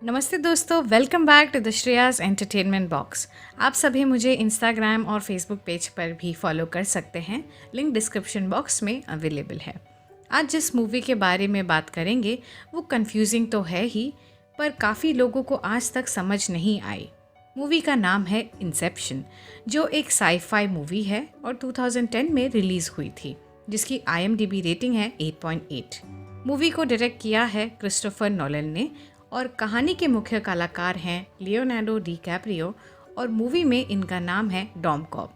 नमस्ते दोस्तों, welcome back to the Shreyas entertainment box. आप सभी मुझे इंस्टाग्राम और फेसबुक पेज पर भी फॉलो कर सकते हैं। लिंक डिस्क्रिप्शन बॉक्स में अवेलेबल है। आज जिस मूवी के बारे में बात करेंगे वो कंफ्यूजिंग तो है ही, पर काफ़ी लोगों को आज तक समझ नहीं आई। मूवी का नाम है इंसेप्शन, जो एक साई-फाई मूवी है और 2010 में रिलीज़ हुई थी, जिसकी IMDb रेटिंग है 8.8। मूवी को डायरेक्ट किया है क्रिस्टोफर नोलन ने और कहानी के मुख्य कलाकार हैं लियोनार्डो डिकैप्रियो और मूवी में इनका नाम है डॉम कॉब।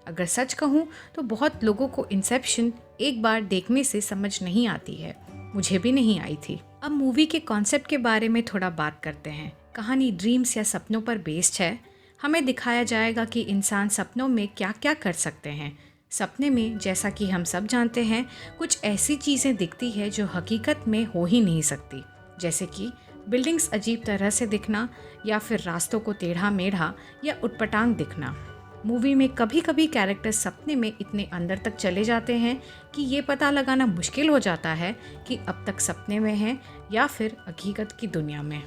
अगर सच कहूँ तो बहुत लोगों को इंसेप्शन एक बार देखने से समझ नहीं आती है, मुझे भी नहीं आई थी। अब मूवी के कॉन्सेप्ट के बारे में थोड़ा बात करते हैं। कहानी ड्रीम्स या सपनों पर बेस्ड है। हमें दिखाया जाएगा कि इंसान सपनों में क्या क्या कर सकते हैं। सपने में, जैसा कि हम सब जानते हैं, कुछ ऐसी चीज़ें दिखती है जो हकीकत में हो ही नहीं सकती, जैसे कि बिल्डिंग्स अजीब तरह से दिखना या फिर रास्तों को टेढ़ा मेढ़ा या उटपटांग दिखना। मूवी में कभी कभी कैरेक्टर सपने में इतने अंदर तक चले जाते हैं कि ये पता लगाना मुश्किल हो जाता है कि अब तक सपने में हैं या फिर हकीकत की दुनिया में।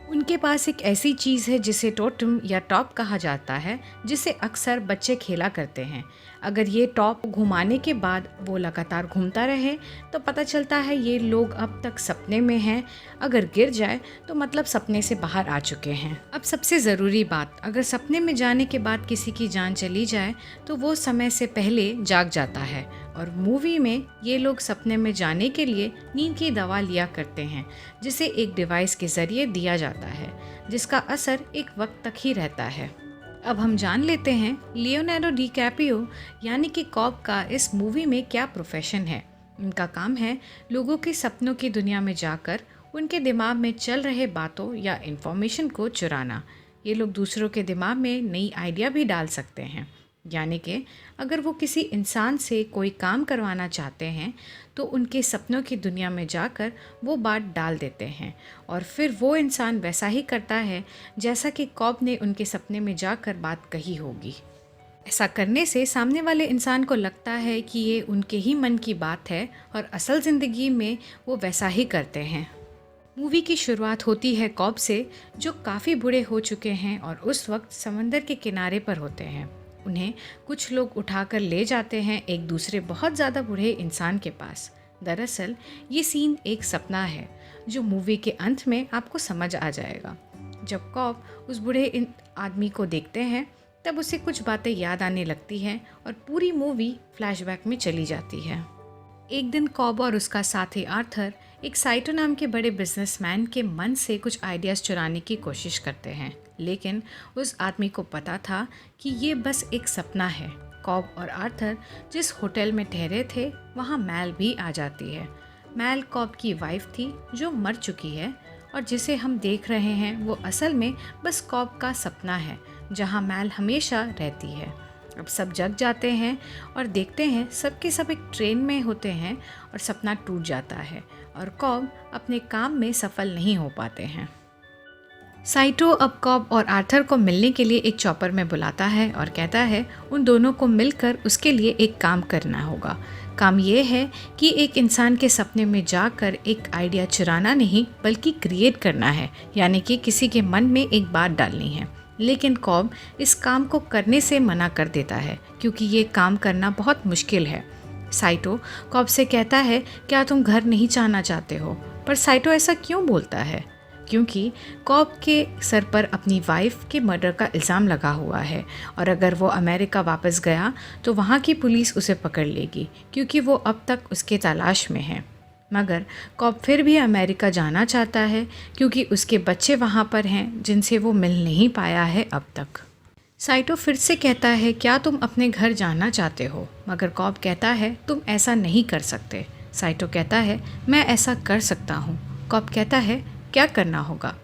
उनके पास एक ऐसी चीज़ है जिसे टोटम या टॉप कहा जाता है, जिसे अक्सर बच्चे खेला करते हैं। अगर ये टॉप घुमाने के बाद वो लगातार घूमता रहे तो पता चलता है ये लोग अब तक सपने में हैं। अगर गिर जाए तो मतलब सपने से बाहर आ चुके हैं। अब सबसे ज़रूरी बात, अगर सपने में जाने के बाद किसी की जान चली जाए तो वो समय से पहले जाग जाता है। और मूवी में ये लोग सपने में जाने के लिए नींद की दवा लिया करते हैं, जिसे एक डिवाइस के ज़रिए दिया जाता है, जिसका असर एक वक्त तक ही रहता है। अब हम जान लेते हैं लियोनार्डो डिकैप्रियो यानी कि कॉब का इस मूवी में क्या प्रोफेशन है। उनका काम है लोगों के सपनों की दुनिया में जाकर उनके दिमाग में चल रहे बातों या इन्फॉर्मेशन को चुराना। ये लोग दूसरों के दिमाग में नई आइडिया भी डाल सकते हैं, यानी कि अगर वो किसी इंसान से कोई काम करवाना चाहते हैं तो उनके सपनों की दुनिया में जाकर वो बात डाल देते हैं और फिर वो इंसान वैसा ही करता है जैसा कि कॉब ने उनके सपने में जाकर बात कही होगी। ऐसा करने से सामने वाले इंसान को लगता है कि ये उनके ही मन की बात है और असल ज़िंदगी में वो वैसा ही करते हैं। मूवी की शुरुआत होती है कॉब से, जो काफ़ी बूढ़े हो चुके हैं और उस वक्त समंदर के किनारे पर होते हैं। उन्हें कुछ लोग उठाकर ले जाते हैं एक दूसरे बहुत ज़्यादा बूढ़े इंसान के पास। दरअसल ये सीन एक सपना है, जो मूवी के अंत में आपको समझ आ जाएगा। जब कॉब उस बूढ़े आदमी को देखते हैं तब उसे कुछ बातें याद आने लगती हैं और पूरी मूवी फ्लैशबैक में चली जाती है। एक दिन कॉब और उसका साथी आर्थर एक साइटो नाम के बड़े बिजनेसमैन के मन से कुछ आइडियाज़ चुराने की कोशिश करते हैं, लेकिन उस आदमी को पता था कि ये बस एक सपना है। कॉब और आर्थर जिस होटल में ठहरे थे वहाँ मैल भी आ जाती है। मैल कॉब की वाइफ थी जो मर चुकी है और जिसे हम देख रहे हैं वो असल में बस कॉब का सपना है, जहाँ मैल हमेशा रहती है। अब सब जग जाते हैं और देखते हैं सबके सब एक ट्रेन में होते हैं और सपना टूट जाता है और कॉब अपने काम में सफल नहीं हो पाते हैं। साइटो अब कॉब और आर्थर को मिलने के लिए एक चॉपर में बुलाता है और कहता है उन दोनों को मिलकर उसके लिए एक काम करना होगा। काम ये है कि एक इंसान के सपने में जाकर एक आइडिया चुराना नहीं बल्कि क्रिएट करना है, यानी कि किसी के मन में एक बात डालनी है। लेकिन कॉब इस काम को करने से मना कर देता है क्योंकि ये काम करना बहुत मुश्किल है। साइटो कॉब से कहता है क्या तुम घर नहीं जाना चाहते हो, पर साइटो ऐसा क्यों बोलता है? क्योंकि कॉब के सर पर अपनी वाइफ के मर्डर का इल्ज़ाम लगा हुआ है और अगर वो अमेरिका वापस गया तो वहाँ की पुलिस उसे पकड़ लेगी क्योंकि वो अब तक उसके तलाश में है। मगर कॉब फिर भी अमेरिका जाना चाहता है क्योंकि उसके बच्चे वहाँ पर हैं जिनसे वो मिल नहीं पाया है अब तक। साइटो फिर से कहता है क्या तुम अपने घर जाना चाहते हो, मगर कॉब कहता है तुम ऐसा नहीं कर सकते। साइटो कहता है मैं ऐसा कर सकता हूँ। कॉब कहता है क्या करना होगा?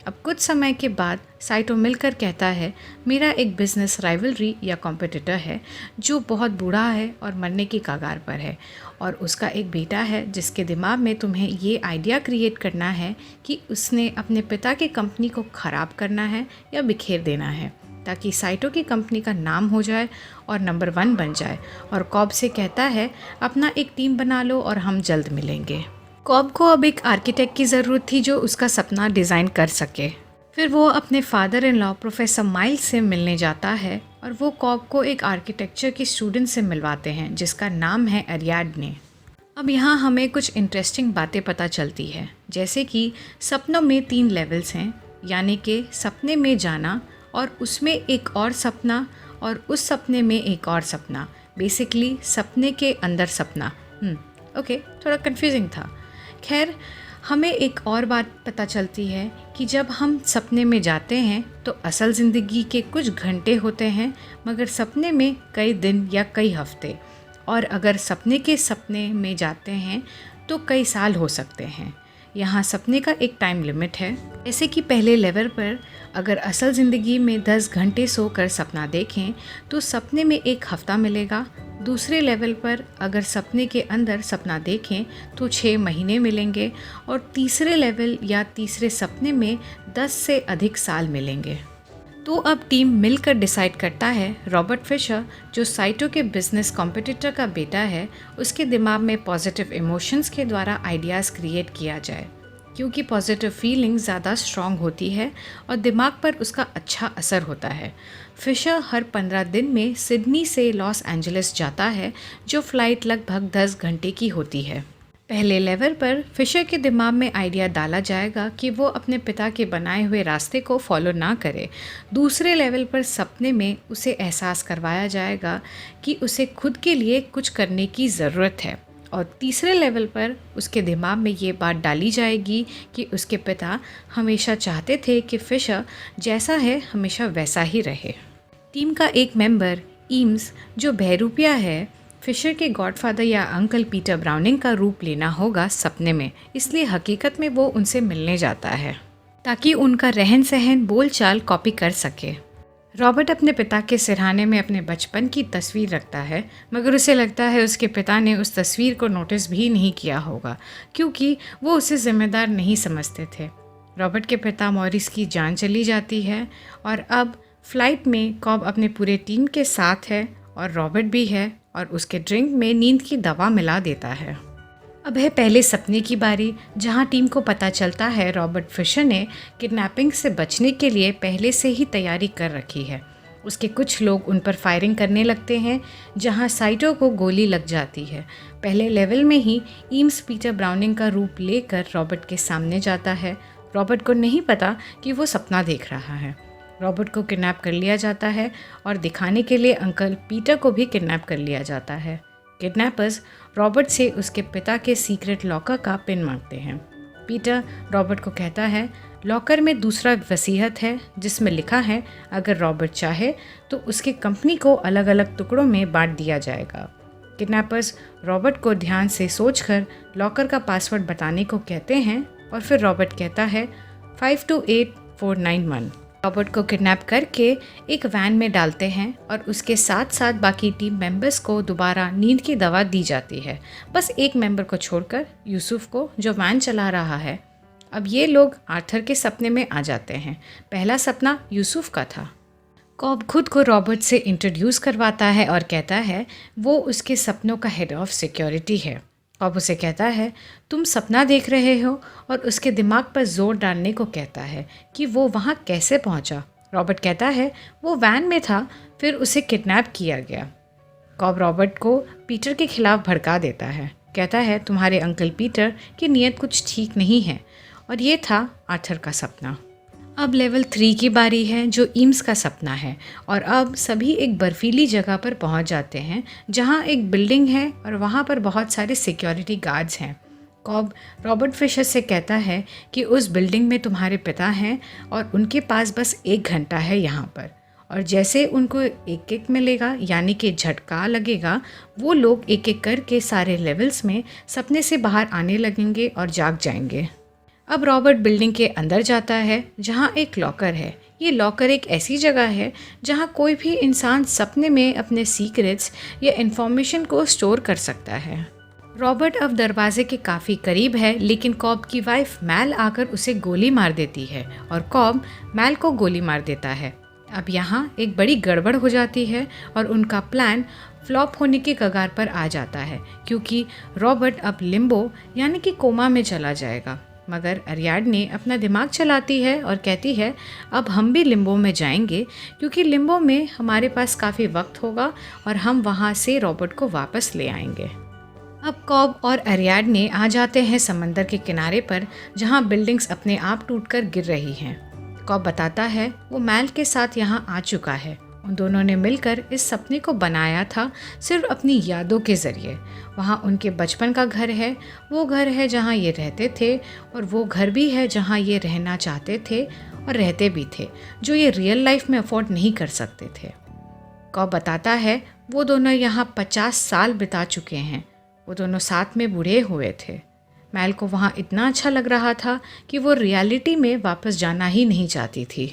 अब कुछ समय के बाद साइटो मिलकर कहता है मेरा एक बिजनेस राइवलरी या कॉम्पिटिटर है जो बहुत बूढ़ा है और मरने की कगार पर है और उसका एक बेटा है जिसके दिमाग में तुम्हें ये आइडिया क्रिएट करना है कि उसने अपने पिता की कंपनी को ख़राब करना है या बिखेर देना है ताकि साइटो की कंपनी का नाम हो जाए और नंबर 1 बन जाए। और कॉब से कहता है अपना एक टीम बना लो और हम जल्द मिलेंगे। कॉब को अब एक आर्किटेक्ट की ज़रूरत थी जो उसका सपना डिज़ाइन कर सके। फिर वो अपने father in law professor miles से मिलने जाता है और वो कॉब को एक आर्किटेक्चर की स्टूडेंट से मिलवाते हैं जिसका नाम है अरियाडने। अब यहाँ हमें कुछ इंटरेस्टिंग बातें पता चलती है, जैसे कि सपनों में 3 लेवल्स हैं, यानी कि सपने में जाना और उसमें एक और सपना और उस सपने में एक और सपना, बेसिकली सपने के अंदर सपना। ओके, थोड़ा कंफ्यूजिंग था। खैर, हमें एक और बात पता चलती है कि जब हम सपने में जाते हैं तो असल ज़िंदगी के कुछ घंटे होते हैं, मगर सपने में कई दिन या कई हफ्ते, और अगर सपने में जाते हैं तो कई साल हो सकते हैं। यहाँ सपने का एक टाइम लिमिट है, जैसे कि पहले लेवल पर अगर असल ज़िंदगी में 10 घंटे सोकर सपना देखें तो सपने में 1 हफ़्ता मिलेगा। दूसरे लेवल पर अगर सपने के अंदर सपना देखें तो 6 महीने मिलेंगे और तीसरे लेवल या तीसरे सपने में 10 से अधिक साल मिलेंगे। तो अब टीम मिलकर डिसाइड करता है, रॉबर्ट फिशर जो साइटो के बिजनेस कॉम्पिटिटर का बेटा है, उसके दिमाग में पॉजिटिव इमोशंस के द्वारा आइडियाज़ क्रिएट किया जाए, क्योंकि पॉजिटिव फीलिंग ज़्यादा स्ट्रॉन्ग होती है और दिमाग पर उसका अच्छा असर होता है। फिशर हर 15 दिन में सिडनी से लॉस एंजलिस जाता है, जो फ़्लाइट लगभग 10 घंटे की होती है। पहले लेवल पर फिशर के दिमाग में आइडिया डाला जाएगा कि वो अपने पिता के बनाए हुए रास्ते को फॉलो ना करे। दूसरे लेवल पर सपने में उसे एहसास करवाया जाएगा कि उसे खुद के लिए कुछ करने की ज़रूरत है, और तीसरे लेवल पर उसके दिमाग में ये बात डाली जाएगी कि उसके पिता हमेशा चाहते थे कि फिशर जैसा है हमेशा वैसा ही रहे। टीम का एक मेंबर ईम्स जो बहरूपिया है, फिशर के गॉडफादर या अंकल पीटर ब्राउनिंग का रूप लेना होगा सपने में, इसलिए हकीकत में वो उनसे मिलने जाता है ताकि उनका रहन सहन बोलचाल कॉपी कर सके। रॉबर्ट अपने पिता के सिरहाने में अपने बचपन की तस्वीर रखता है, मगर उसे लगता है उसके पिता ने उस तस्वीर को नोटिस भी नहीं किया होगा, क्योंकि वो उसे जिम्मेदार नहीं समझते थे। रॉबर्ट के पिता मॉरिस की जान चली जाती है और अब फ्लाइट में कॉब अपने पूरे टीम के साथ है और रॉबर्ट भी है, और उसके ड्रिंक में नींद की दवा मिला देता है। अब है पहले सपने की बारी, जहां टीम को पता चलता है रॉबर्ट फिशर ने किडनैपिंग से बचने के लिए पहले से ही तैयारी कर रखी है। उसके कुछ लोग उन पर फायरिंग करने लगते हैं, जहां साइटो को गोली लग जाती है। पहले लेवल में ही ईम्स पीटर ब्राउनिंग का रूप लेकर रॉबर्ट के सामने जाता है। रॉबर्ट को नहीं पता कि वो सपना देख रहा है। रॉबर्ट को किडनैप कर लिया जाता है और दिखाने के लिए अंकल पीटर को भी किडनैप कर लिया जाता है। किडनैपर्स रॉबर्ट से उसके पिता के सीक्रेट लॉकर का पिन मांगते हैं। पीटर रॉबर्ट को कहता है लॉकर में दूसरा वसीयत है जिसमें लिखा है अगर रॉबर्ट चाहे तो उसके कंपनी को अलग अलग टुकड़ों में बांट दिया जाएगा। किडनैपर्स रॉबर्ट को ध्यान से सोचकर लॉकर का पासवर्ड बताने को कहते हैं और फिर रॉबर्ट कहता है 528491। रॉबर्ट को किडनैप करके एक वैन में डालते हैं और उसके साथ साथ बाकी टीम मेंबर्स को दोबारा नींद की दवा दी जाती है, बस एक मेंबर को छोड़कर, यूसुफ को, जो वैन चला रहा है। अब ये लोग आर्थर के सपने में आ जाते हैं। पहला सपना यूसुफ का था। कॉब खुद को रॉबर्ट से इंट्रोड्यूस करवाता है और कहता है वो उसके सपनों का हेड ऑफ सिक्योरिटी है। कॉब उसे कहता है तुम सपना देख रहे हो, और उसके दिमाग पर जोर डालने को कहता है कि वो वहाँ कैसे पहुँचा। रॉबर्ट कहता है वो वैन में था, फिर उसे किडनैप किया गया। कॉब रॉबर्ट को पीटर के खिलाफ भड़का देता है, कहता है तुम्हारे अंकल पीटर की नीयत कुछ ठीक नहीं है, और ये था आर्थर का सपना। अब लेवल 3 की बारी है, जो ईम्स का सपना है, और अब सभी एक बर्फीली जगह पर पहुंच जाते हैं जहां एक बिल्डिंग है और वहां पर बहुत सारे सिक्योरिटी गार्ड्स हैं। कॉब रॉबर्ट फिशर से कहता है कि उस बिल्डिंग में तुम्हारे पिता हैं और उनके पास बस 1 घंटा है यहाँ पर, और जैसे उनको एक किक मिलेगा यानी कि झटका लगेगा, वो लोग एक एक करके सारे लेवल्स में सपने से बाहर आने लगेंगे और जाग जाएंगे। अब रॉबर्ट बिल्डिंग के अंदर जाता है जहाँ एक लॉकर है। ये लॉकर एक ऐसी जगह है जहाँ कोई भी इंसान सपने में अपने सीक्रेट्स या इन्फॉर्मेशन को स्टोर कर सकता है। रॉबर्ट अब दरवाजे के काफ़ी करीब है, लेकिन कॉब की वाइफ मैल आकर उसे गोली मार देती है और कॉब मैल को गोली मार देता है। अब यहाँ एक बड़ी गड़बड़ हो जाती है और उनका प्लान फ्लॉप होने के कगार पर आ जाता है, क्योंकि रॉबर्ट अब लिम्बो यानी कि कोमा में चला जाएगा। मगर अरियाडने अपना दिमाग चलाती है और कहती है अब हम भी लिम्बो में जाएंगे, क्योंकि लिम्बो में हमारे पास काफ़ी वक्त होगा और हम वहाँ से रॉबर्ट को वापस ले आएंगे। अब कॉब और अरियाडने आ जाते हैं समंदर के किनारे पर, जहाँ बिल्डिंग्स अपने आप टूटकर गिर रही हैं। कॉब बताता है वो मैल के साथ यहाँ आ चुका है। उन दोनों ने मिलकर इस सपने को बनाया था सिर्फ अपनी यादों के ज़रिए। वहाँ उनके बचपन का घर है, वो घर है जहाँ ये रहते थे, और वो घर भी है जहाँ ये रहना चाहते थे और रहते भी थे, जो ये रियल लाइफ में अफोर्ड नहीं कर सकते थे। कॉब बताता है वो दोनों यहाँ 50 साल बिता चुके हैं। वो दोनों साथ में बूढ़े हुए थे। मैल को वहाँ इतना अच्छा लग रहा था कि वो रियलिटी में वापस जाना ही नहीं चाहती थी,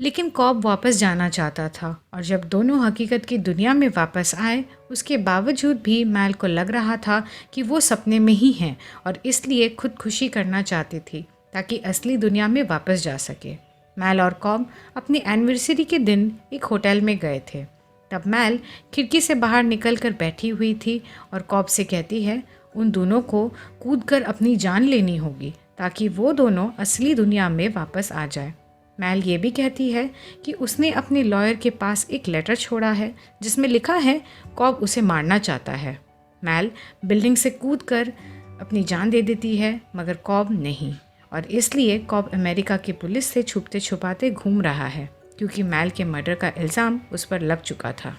लेकिन कॉब वापस जाना चाहता था। और जब दोनों हकीकत की दुनिया में वापस आए, उसके बावजूद भी मैल को लग रहा था कि वो सपने में ही हैं और इसलिए खुदकुशी करना चाहती थी ताकि असली दुनिया में वापस जा सके। मैल और कॉब अपनी एनिवर्सरी के दिन एक होटल में गए थे। तब मैल खिड़की से बाहर निकलकर बैठी हुई थी और कॉब से कहती है उन दोनों को कूदकर अपनी जान लेनी होगी ताकि वो दोनों असली दुनिया में वापस आ जाए। मैल ये भी कहती है कि उसने अपने लॉयर के पास एक लेटर छोड़ा है जिसमें लिखा है कॉब उसे मारना चाहता है। मैल बिल्डिंग से कूदकर अपनी जान दे देती है, मगर कॉब नहीं, और इसलिए कॉब अमेरिका की पुलिस से छुपते छुपाते घूम रहा है क्योंकि मैल के मर्डर का इल्ज़ाम उस पर लग चुका था।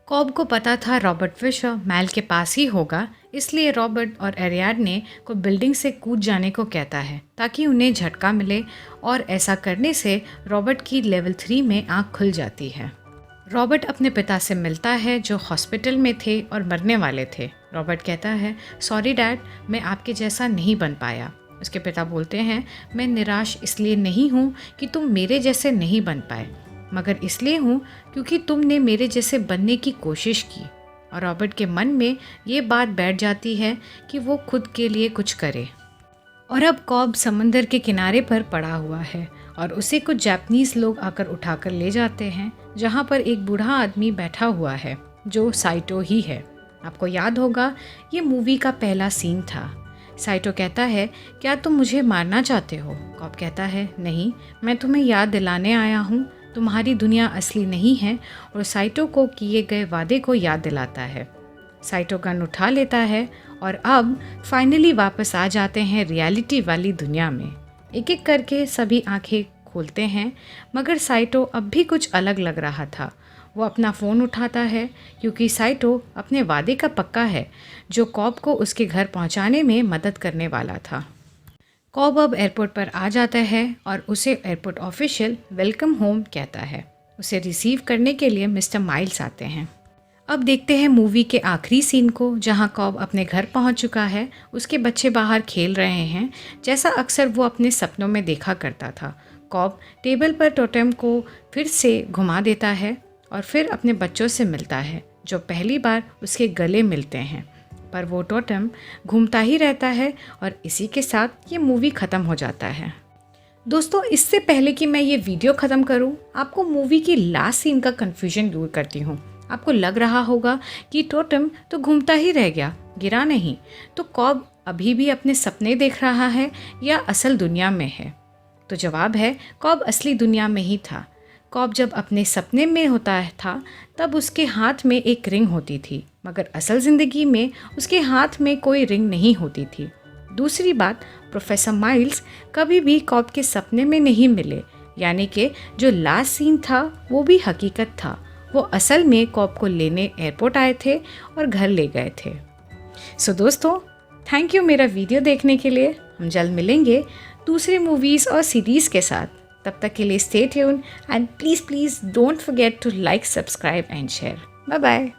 कॉब को पता था रॉबर्ट फिशर मैल के पास ही होगा, इसलिए रॉबर्ट और एरियाडने को बिल्डिंग से कूद जाने को कहता है ताकि उन्हें झटका मिले, और ऐसा करने से रॉबर्ट की लेवल 3 में आँख खुल जाती है। रॉबर्ट अपने पिता से मिलता है जो हॉस्पिटल में थे और मरने वाले थे। रॉबर्ट कहता है सॉरी डैड, मैं आपके जैसा नहीं बन पाया। उसके पिता बोलते हैं मैं निराश इसलिए नहीं हूँ कि तुम मेरे जैसे नहीं बन पाए, मगर इसलिए हूँ क्योंकि तुमने मेरे जैसे बनने की कोशिश की। और रॉबर्ट के मन में ये बात बैठ जाती है कि वो खुद के लिए कुछ करे। और अब कॉब समंदर के किनारे पर पड़ा हुआ है और उसे कुछ जापानीज़ लोग आकर उठाकर ले जाते हैं, जहाँ पर एक बूढ़ा आदमी बैठा हुआ है जो साइटो ही है। आपको याद होगा ये मूवी का पहला सीन था। साइटो कहता है क्या तुम मुझे मारना चाहते हो? कॉब कहता है नहीं, मैं तुम्हें याद दिलाने आया हूँ तुम्हारी दुनिया असली नहीं है, और साइटो को किए गए वादे को याद दिलाता है। साइटो गन उठा लेता है और अब फाइनली वापस आ जाते हैं रियलिटी वाली दुनिया में। एक एक करके सभी आंखें खोलते हैं, मगर साइटो अब भी कुछ अलग लग रहा था। वो अपना फ़ोन उठाता है क्योंकि साइटो अपने वादे का पक्का है जो कॉब को उसके घर पहुंचाने में मदद करने वाला था। कॉब अब एयरपोर्ट पर आ जाता है और उसे एयरपोर्ट ऑफिशियल वेलकम होम कहता है। उसे रिसीव करने के लिए मिस्टर माइल्स आते हैं। अब देखते हैं मूवी के आखिरी सीन को, जहां कॉब अपने घर पहुंच चुका है। उसके बच्चे बाहर खेल रहे हैं जैसा अक्सर वो अपने सपनों में देखा करता था। कॉब टेबल पर टोटेम को फिर से घुमा देता है और फिर अपने बच्चों से मिलता है जो पहली बार उसके गले मिलते हैं, पर वो टोटेम घूमता ही रहता है। और इसी के साथ ये मूवी ख़त्म हो जाता है। दोस्तों, इससे पहले कि मैं ये वीडियो ख़त्म करूँ, आपको मूवी की लास्ट सीन का कन्फ्यूजन दूर करती हूँ। आपको लग रहा होगा कि टोटेम तो घूमता ही रह गया, गिरा नहीं, तो कॉब अभी भी अपने सपने देख रहा है या असल दुनिया में है? तो जवाब है कॉब असली दुनिया में ही था। कॉब जब अपने सपने में होता था तब उसके हाथ में एक रिंग होती थी, मगर असल ज़िंदगी में उसके हाथ में कोई रिंग नहीं होती थी। दूसरी बात, प्रोफेसर माइल्स कभी भी कॉब के सपने में नहीं मिले, यानी कि जो लास्ट सीन था वो भी हकीकत था। वो असल में कॉब को लेने एयरपोर्ट आए थे और घर ले गए थे। सो दोस्तों, थैंक यू मेरा वीडियो देखने के लिए। हम जल्द मिलेंगे दूसरे मूवीज़ और सीरीज़ के साथ। तब तक के लिए stay tune and please don't forget to like, subscribe and share. Bye bye.